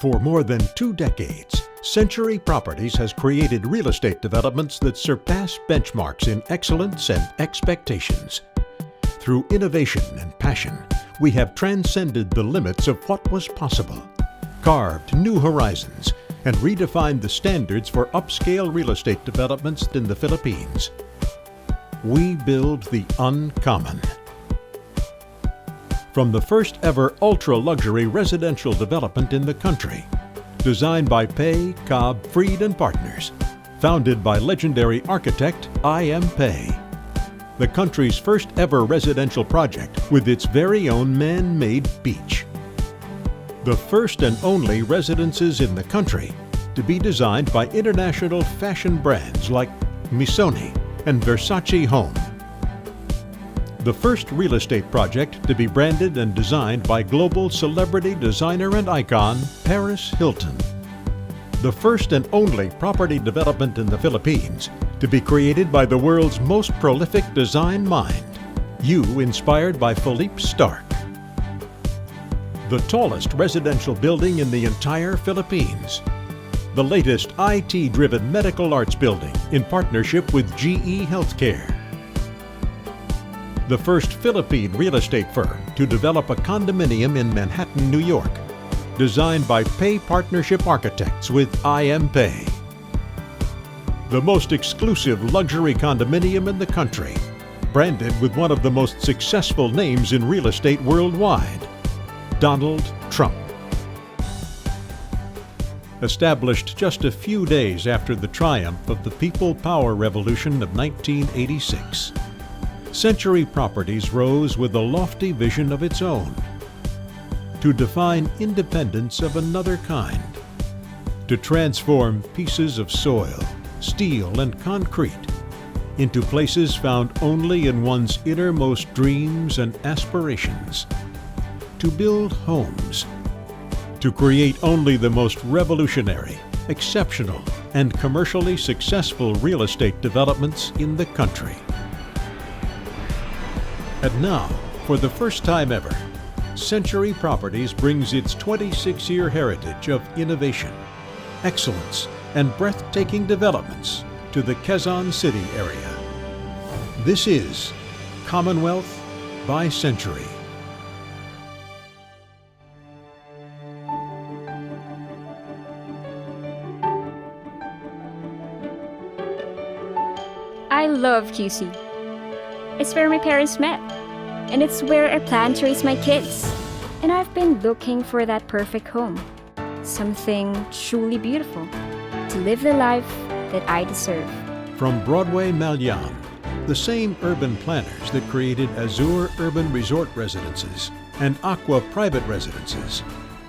For more than 2 decades, Century Properties has created real estate developments that surpass benchmarks in excellence and expectations. Through innovation and passion, we have transcended the limits of what was possible, carved new horizons, and redefined the standards for upscale real estate developments in the Philippines. We build the uncommon. From the first ever ultra-luxury residential development in the country, designed by Pei, Cobb, Freed & Partners, founded by legendary architect I.M. Pei. The country's first ever residential project with its very own man-made beach. The first and only residences in the country to be designed by international fashion brands like Missoni and Versace Home. The first real estate project to be branded and designed by global celebrity designer and icon Paris Hilton. The first and only property development in the Philippines to be created by the world's most prolific design mind, inspired by Philippe Starck. The tallest residential building in the entire Philippines. The latest IT-driven medical arts building in partnership with GE Healthcare. The first Philippine real estate firm to develop a condominium in Manhattan, New York, designed by Pei Partnership Architects with I.M. Pei. The most exclusive luxury condominium in the country, branded with one of the most successful names in real estate worldwide, Donald Trump. Established just a few days after the triumph of the People Power Revolution of 1986, Century Properties rose with a lofty vision of its own, to define independence of another kind, to transform pieces of soil, steel, and concrete into places found only in one's innermost dreams and aspirations, to build homes, to create only the most revolutionary, exceptional, and commercially successful real estate developments in the country. And now, for the first time ever, Century Properties brings its 26-year heritage of innovation, excellence, and breathtaking developments to the Quezon City area. This is Commonwealth by Century. I love QC. It's where my parents met, and it's where I plan to raise my kids. And I've been looking for that perfect home, something truly beautiful, to live the life that I deserve. From Broadway Malian, the same urban planners that created Azure Urban Resort Residences and Aqua Private Residences,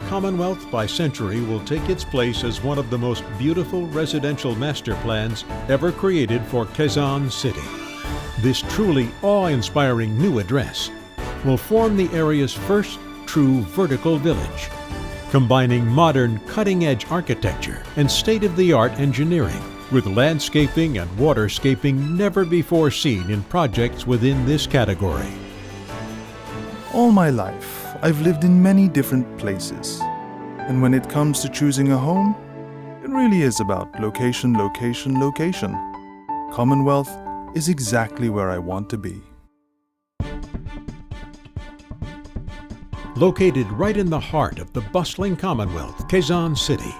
Commonwealth by Century will take its place as one of the most beautiful residential master plans ever created for Quezon City. This truly awe-inspiring new address will form the area's first true vertical village, combining modern cutting-edge architecture and state-of-the-art engineering with landscaping and waterscaping never before seen in projects within this category. All my life, I've lived in many different places. And when it comes to choosing a home, it really is about location, location, location. Commonwealth is exactly where I want to be. Located right in the heart of the bustling Commonwealth, Quezon City,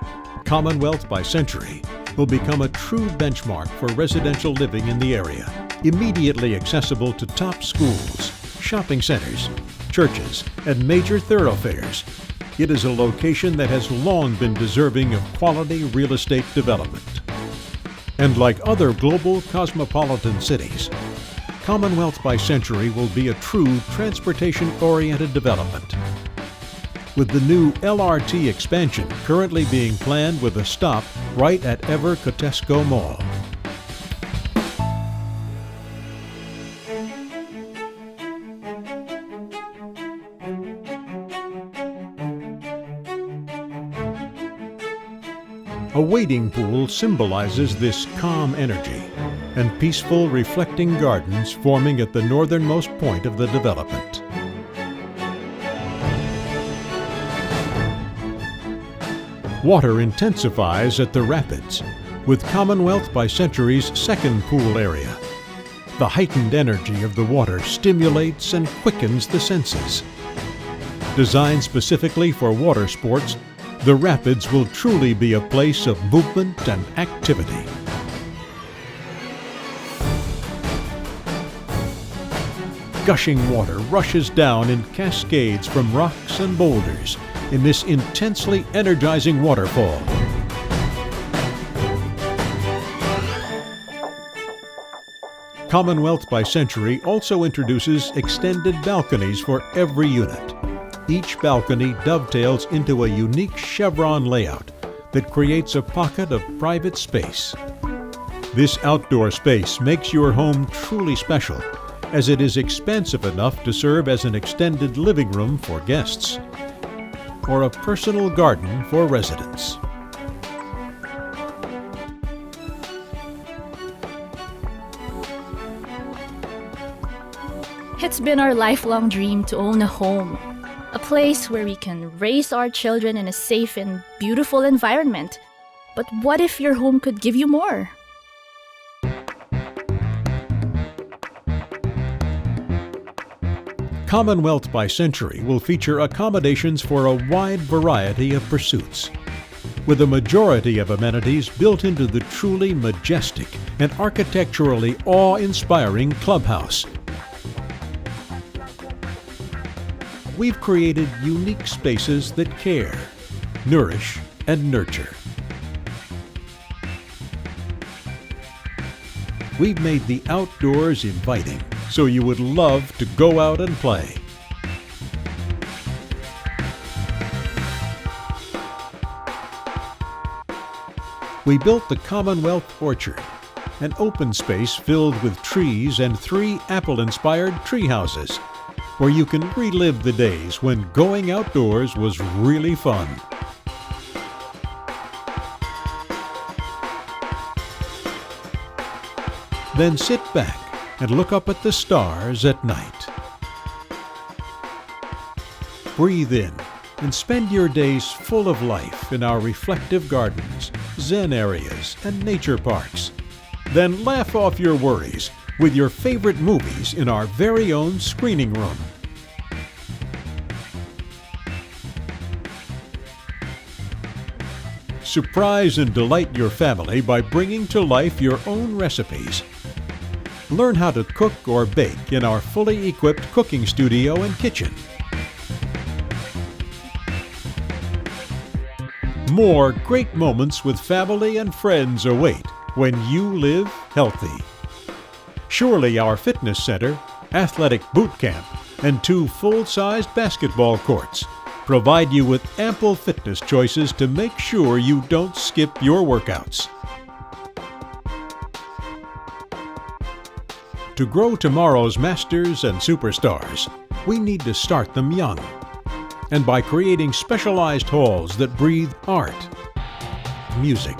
Commonwealth by Century will become a true benchmark for residential living in the area, immediately accessible to top schools, shopping centers, churches, and major thoroughfares. It is a location that has long been deserving of quality real estate development. And like other global cosmopolitan cities, Commonwealth by Century will be a true transportation-oriented development. With the new LRT expansion currently being planned with a stop right at Ever Cotesco Mall. A wading pool symbolizes this calm energy, and peaceful reflecting gardens forming at the northernmost point of the development. Water intensifies at the rapids, with Commonwealth by Century's second pool area. The heightened energy of the water stimulates and quickens the senses. Designed specifically for water sports, the rapids will truly be a place of movement and activity. Gushing water rushes down in cascades from rocks and boulders in this intensely energizing waterfall. Commonwealth by Century also introduces extended balconies for every unit. Each balcony dovetails into a unique chevron layout that creates a pocket of private space. This outdoor space makes your home truly special, as it is expansive enough to serve as an extended living room for guests or a personal garden for residents. It's been our lifelong dream to own a home, a place where we can raise our children in a safe and beautiful environment. But what if your home could give you more? Commonwealth by Century will feature accommodations for a wide variety of pursuits, with a majority of amenities built into the truly majestic and architecturally awe-inspiring clubhouse. We've created unique spaces that care, nourish, and nurture. We've made the outdoors inviting, so you would love to go out and play. We built the Commonwealth Orchard, an open space filled with trees and 3 apple-inspired tree houses, where you can relive the days when going outdoors was really fun. Then sit back and look up at the stars at night. Breathe in and spend your days full of life in our reflective gardens, zen areas, and nature parks. Then laugh off your worries with your favorite movies in our very own screening room. Surprise and delight your family by bringing to life your own recipes. Learn how to cook or bake in our fully equipped cooking studio and kitchen. More great moments with family and friends await when you live healthy. Surely our fitness center, athletic boot camp, and 2 full-sized basketball courts provide you with ample fitness choices to make sure you don't skip your workouts. To grow tomorrow's masters and superstars, we need to start them young. And by creating specialized halls that breathe art, music,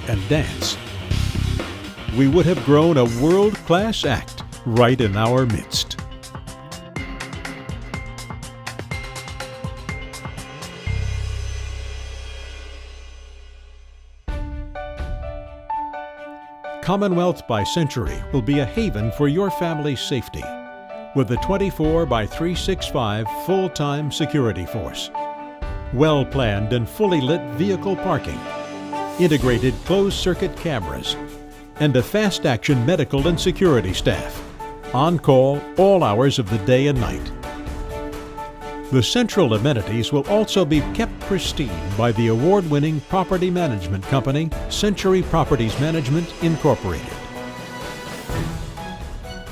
and dance, we would have grown a world-class act right in our midst. Commonwealth by Century will be a haven for your family's safety, with a 24/365 full-time security force, well-planned and fully lit vehicle parking, integrated closed-circuit cameras, and a fast-action medical and security staff, on call all hours of the day and night. The central amenities will also be kept pristine by the award-winning property management company, Century Properties Management, Incorporated.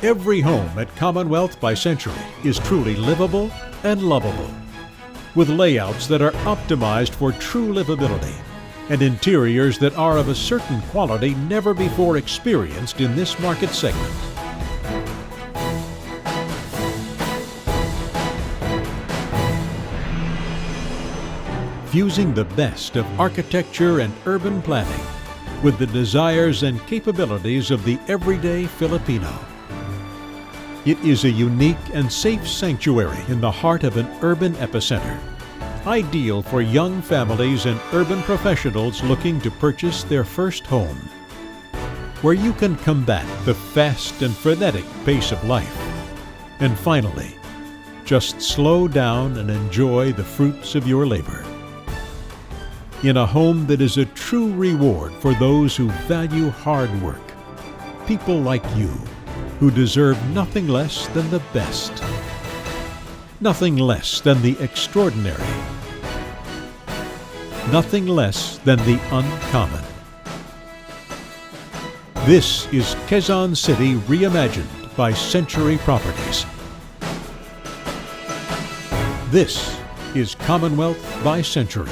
Every home at Commonwealth by Century is truly livable and lovable, with layouts that are optimized for true livability and interiors that are of a certain quality never before experienced in this market segment. Fusing the best of architecture and urban planning with the desires and capabilities of the everyday Filipino. It is a unique and safe sanctuary in the heart of an urban epicenter, ideal for young families and urban professionals looking to purchase their first home, where you can combat the fast and frenetic pace of life, and finally, just slow down and enjoy the fruits of your labor. In a home that is a true reward for those who value hard work, people like you, who deserve nothing less than the best, nothing less than the extraordinary, nothing less than the uncommon. This is Quezon City reimagined by Century Properties. This is Commonwealth by Century.